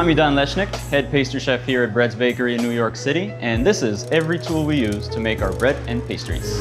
I'm Idan Leshnik, head pastry chef here at Bread's Bakery in New York City, and this is every tool we use to make our bread and pastries.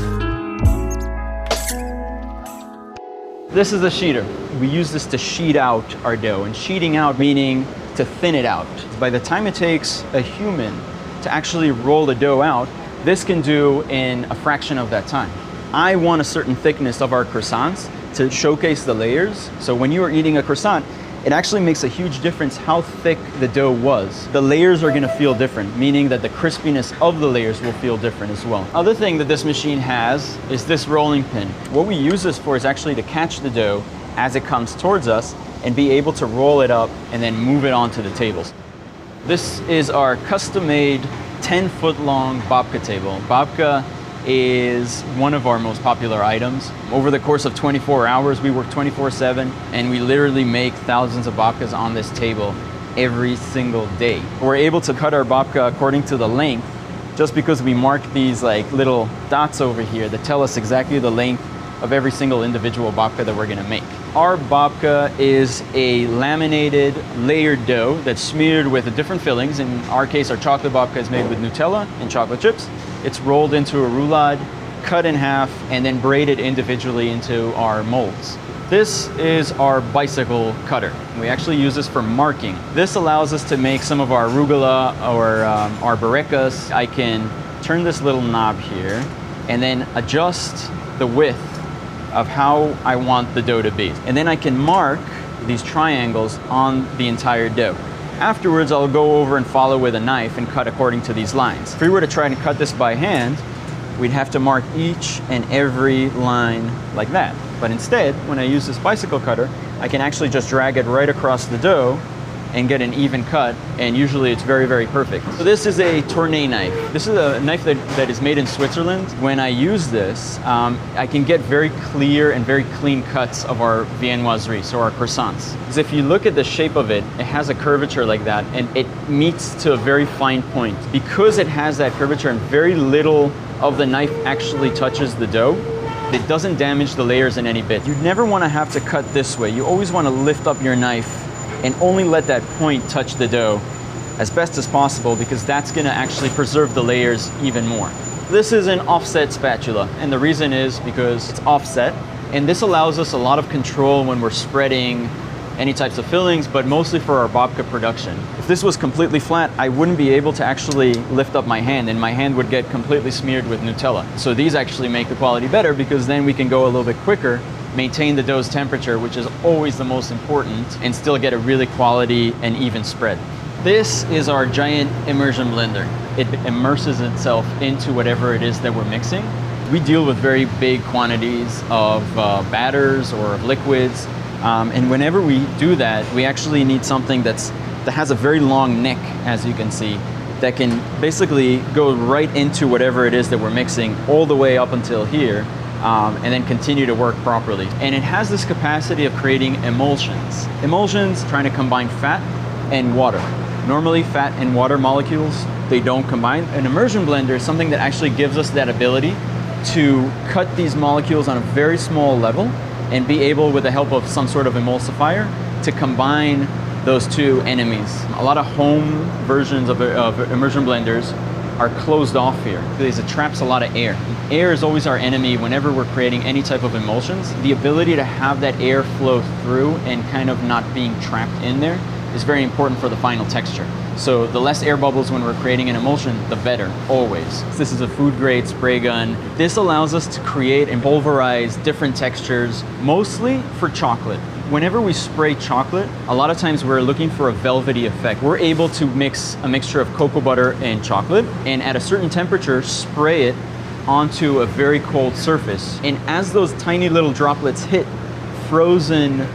This is a sheeter. We use this to sheet out our dough, and sheeting out meaning to thin it out. By the time it takes a human to actually roll the dough out, this can do in a fraction of that time. I want a certain thickness of our croissants to showcase the layers. So when you are eating a croissant, it actually makes a huge difference how thick the dough was. The layers are gonna feel different, meaning that the crispiness of the layers will feel different as well. Other thing that this machine has is this rolling pin. What we use this for is actually to catch the dough as it comes towards us and be able to roll it up and then move it onto the tables. This is our custom-made 10-foot long babka table. Babka is one of our most popular items. Over the course of 24 hours, we work 24/7, and we literally make thousands of babkas on this table every single day. We're able to cut our babka according to the length just because we mark these like little dots over here that tell us exactly the length of every single individual babka that we're gonna make. Our babka is a laminated layered dough that's smeared with different fillings. In our case, our chocolate babka is made with Nutella and chocolate chips. It's rolled into a roulade, cut in half, and then braided individually into our molds. This is our bicycle cutter. We actually use this for marking. This allows us to make some of our arugula or our barecas. I can turn this little knob here and then adjust the width of how I want the dough to be. And then I can mark these triangles on the entire dough. Afterwards, I'll go over and follow with a knife and cut according to these lines. If we were to try to cut this by hand, we'd have to mark each and every line like that. But instead, when I use this bicycle cutter, I can actually just drag it right across the dough and get an even cut, and usually it's very, very perfect. So this is a tournée knife. This is a knife that is made in Switzerland. When I use this, I can get very clear and very clean cuts of our viennoiserie, so our croissants. Because if you look at the shape of it, it has a curvature like that, and it meets to a very fine point. Because it has that curvature and very little of the knife actually touches the dough, it doesn't damage the layers in any bit. You never wanna have to cut this way. You always wanna lift up your knife and only let that point touch the dough as best as possible, because that's gonna actually preserve the layers even more. This is an offset spatula, and the reason is because it's offset, and this allows us a lot of control when we're spreading any types of fillings, but mostly for our babka production. If this was completely flat, I wouldn't be able to actually lift up my hand, and my hand would get completely smeared with Nutella. So these actually make the quality better, because then we can go a little bit quicker, maintain the dough's temperature, which is always the most important, and still get a really quality and even spread. This is our giant immersion blender. It immerses itself into whatever it is that we're mixing. We deal with very big quantities of batters or of liquids, and whenever we do that, we actually need something that has a very long neck, as you can see, that can basically go right into whatever it is that we're mixing all the way up until here, and then continue to work properly. And it has this capacity of creating emulsions. Emulsions trying to combine fat and water. Normally fat and water molecules, they don't combine. An immersion blender is something that actually gives us that ability to cut these molecules on a very small level and be able, with the help of some sort of emulsifier, to combine those two enemies. A lot of home versions of immersion blenders are closed off here because it traps a lot of air. Air is always our enemy whenever we're creating any type of emulsions. The ability to have that air flow through and kind of not being trapped in there is very important for the final texture. So the less air bubbles when we're creating an emulsion, the better, always. This is a food grade spray gun. This allows us to create and pulverize different textures, mostly for chocolate. Whenever we spray chocolate, a lot of times we're looking for a velvety effect. We're able to mix a mixture of cocoa butter and chocolate, and at a certain temperature, spray it onto a very cold surface. And as those tiny little droplets hit frozen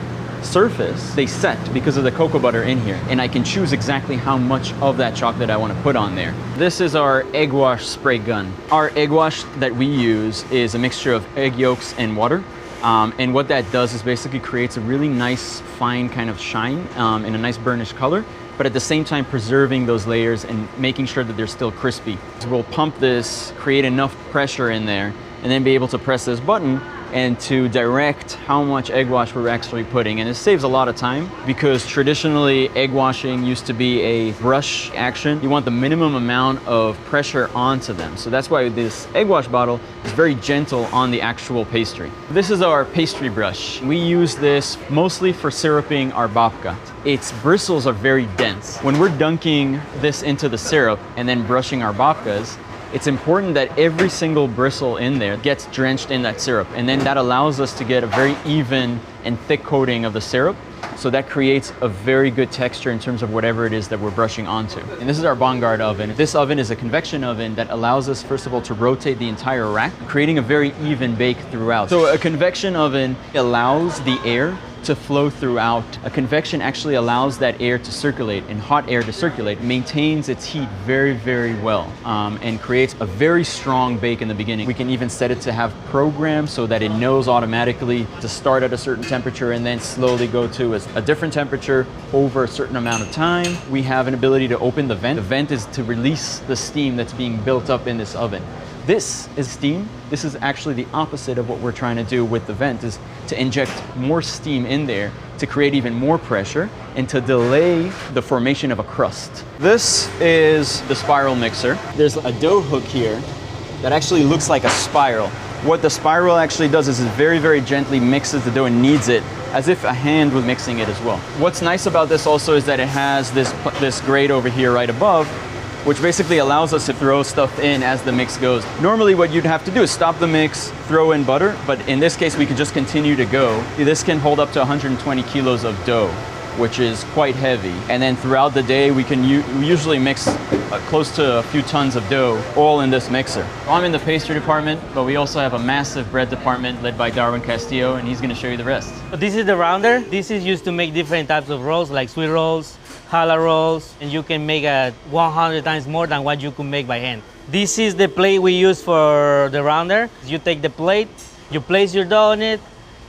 surface, they set because of the cocoa butter in here, and I can choose exactly how much of that chocolate I want to put on there. This is our egg wash spray gun. Our egg wash that we use is a mixture of egg yolks and water. And what that does is basically creates a really nice, fine kind of shine and a nice burnished color, but at the same time preserving those layers and making sure that they're still crispy. So we'll pump this, create enough pressure in there, and then be able to press this button and to direct how much egg wash we're actually putting. And it saves a lot of time because traditionally egg washing used to be a brush action. You want the minimum amount of pressure onto them. So that's why this egg wash bottle is very gentle on the actual pastry. This is our pastry brush. We use this mostly for syruping our babka. Its bristles are very dense. When we're dunking this into the syrup and then brushing our babkas, it's important that every single bristle in there gets drenched in that syrup. And then that allows us to get a very even and thick coating of the syrup. So that creates a very good texture in terms of whatever it is that we're brushing onto. And this is our Bongard oven. This oven is a convection oven that allows us, first of all, to rotate the entire rack, creating a very even bake throughout. So a convection oven allows the air to flow throughout. A convection actually allows that air to circulate, and hot air to circulate, maintains its heat very, very well, and creates a very strong bake in the beginning. We can even set it to have programs so that it knows automatically to start at a certain temperature and then slowly go to a different temperature over a certain amount of time. We have an ability to open the vent. The vent is to release the steam that's being built up in this oven. This is steam. This is actually the opposite of what we're trying to do with the vent, is to inject more steam in there to create even more pressure and to delay the formation of a crust. This is the spiral mixer. There's a dough hook here that actually looks like a spiral. What the spiral actually does is it very, very gently mixes the dough and kneads it as if a hand was mixing it as well. What's nice about this also is that it has this grate over here right above, which basically allows us to throw stuff in as the mix goes. Normally what you'd have to do is stop the mix, throw in butter, but in this case we could just continue to go. This can hold up to 120 kilos of dough, which is quite heavy. And then throughout the day we usually mix close to a few tons of dough all in this mixer. I'm in the pastry department, but we also have a massive bread department led by Darwin Castillo, and he's gonna show you the rest. This is the rounder. This is used to make different types of rolls, like sweet rolls, challah rolls, and you can make 100 times more than what you could make by hand. This is the plate we use for the rounder. You take the plate, you place your dough on it,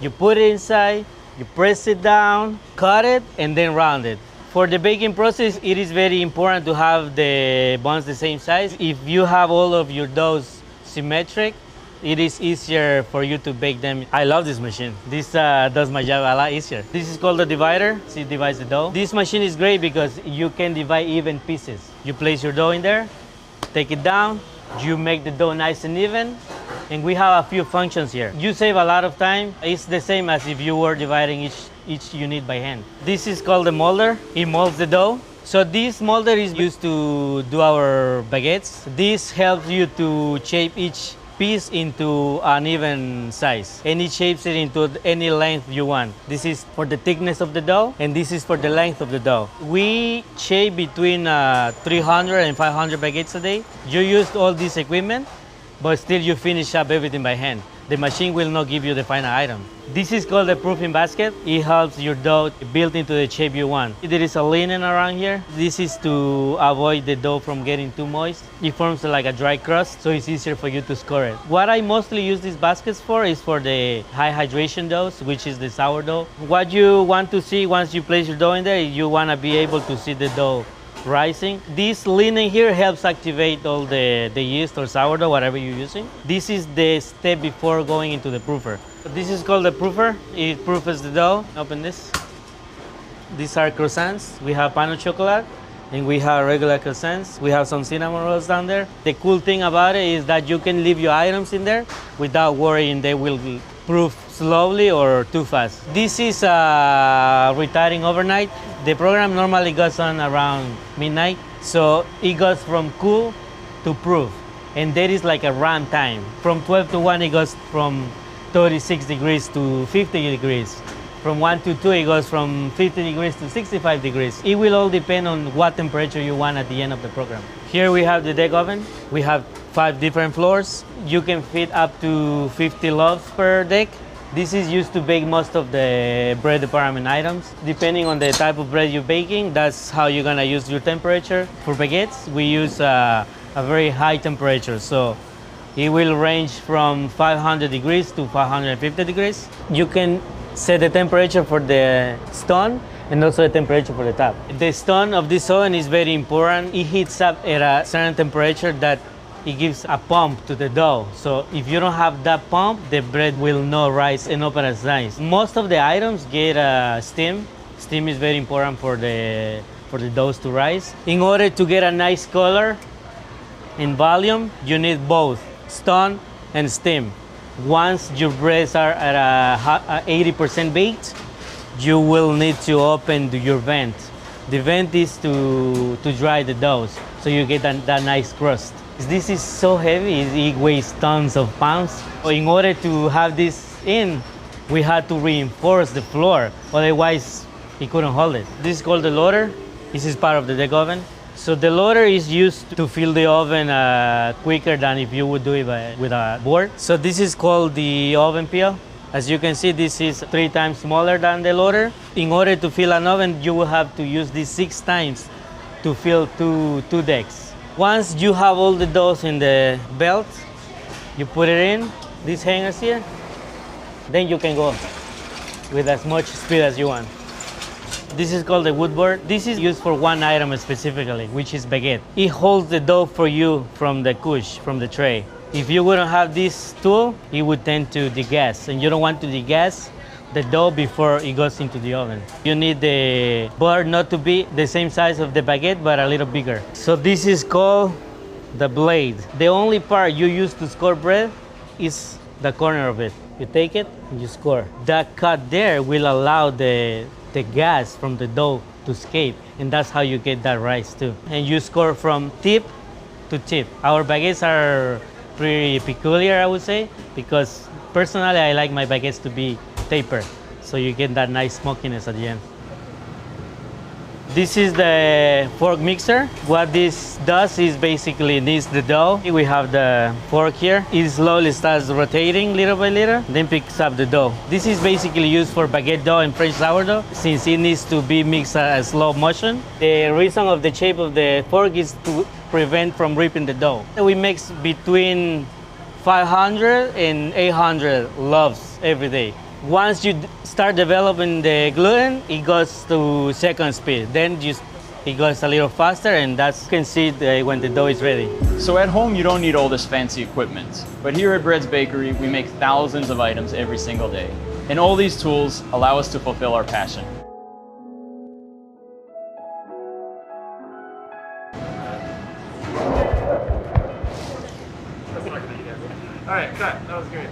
you put it inside, you press it down, cut it, and then round it. For the baking process, it is very important to have the buns the same size. If you have all of your doughs symmetric, it is easier for you to bake them. I love this machine. This does my job a lot easier. This is called a divider. See, it divides the dough. This machine is great because you can divide even pieces. You place your dough in there, take it down, you make the dough nice and even, and we have a few functions here. You save a lot of time. It's the same as if you were dividing each unit by hand. This is called the molder. It molds the dough. So this molder is used to do our baguettes. This helps you to shape each piece into an even size, and it shapes it into any length you want. This is for the thickness of the dough, and this is for the length of the dough. We shape between 300 and 500 baguettes a day. You used all this equipment, but still you finish up everything by hand. The machine will not give you the final item. This is called a proofing basket. It helps your dough build into the shape you want. There is a linen around here. This is to avoid the dough from getting too moist. It forms like a dry crust, so it's easier for you to score it. What I mostly use these baskets for is for the high hydration doughs, which is the sourdough. What you want to see once you place your dough in there, you want to be able to see the dough rising. This linen here helps activate all the yeast or sourdough, whatever you're using. This is the step before going into the proofer. This is called the proofer. It proofs the dough. Open this. These are croissants. We have pan au chocolate and we have regular croissants. We have some cinnamon rolls down there. The cool thing about it is that you can leave your items in there without worrying they will proof slowly or too fast. This is retiring overnight. The program normally goes on around midnight, so it goes from cool to proof, and there is like a run time. From 12 to 1 it goes from 36 degrees to 50 degrees. From 1 to 2 it goes from 50 degrees to 65 degrees. It will all depend on what temperature you want at the end of the program. Here we have the deck oven. We have 5 different floors. You can fit up to 50 loaves per deck. This is used to bake most of the bread department items. Depending on the type of bread you're baking, that's how you're gonna use your temperature. For baguettes, we use a very high temperature, so it will range from 500 degrees to 550 degrees. You can set the temperature for the stone and also the temperature for the top. The stone of this oven is very important. It heats up at a certain temperature that it gives a pump to the dough. So if you don't have that pump, the bread will not rise and open as nice. Most of the items get steam. Steam is very important for the doughs to rise. In order to get a nice color and volume, you need both stone and steam. Once your breads are at 80% baked, you will need to open your vent. The vent is to dry the doughs, so you get that nice crust. This is so heavy, it weighs tons of pounds. In order to have this in, we had to reinforce the floor, otherwise it couldn't hold it. This is called the loader. This is part of the deck oven. So the loader is used to fill the oven quicker than if you would do it with a board. So this is called the oven peel. As you can see, this is 3 times smaller than the loader. In order to fill an oven, you will have to use this 6 times to fill two decks. Once you have all the doughs in the belt, you put it in, these hangers here, then you can go with as much speed as you want. This is called the wood board. This is used for one item specifically, which is baguette. It holds the dough for you from the couche, from the tray. If you wouldn't have this tool, it would tend to degas, and you don't want to degas the dough before it goes into the oven. You need the board not to be the same size of the baguette, but a little bigger. So this is called the blade. The only part you use to score bread is the corner of it. You take it and you score. That cut there will allow the gas from the dough to escape, and that's how you get that rise too. And you score from tip to tip. Our baguettes are pretty peculiar, I would say, because personally I like my baguettes to be tapered, so you get that nice smokiness at the end. This is the fork mixer. What this does is basically kneads the dough. We have the fork here. It slowly starts rotating little by little, then picks up the dough. This is basically used for baguette dough and French sourdough, since it needs to be mixed at slow motion. The reason of the shape of the fork is to prevent from ripping the dough. We mix between 500 and 800 loaves every day. Once you start developing the gluten, it goes to second speed. Then it goes a little faster, and that's you can see when the dough is ready. So at home, you don't need all this fancy equipment. But here at Bread's Bakery, we make thousands of items every single day. And all these tools allow us to fulfill our passion. All right, cut. That was great.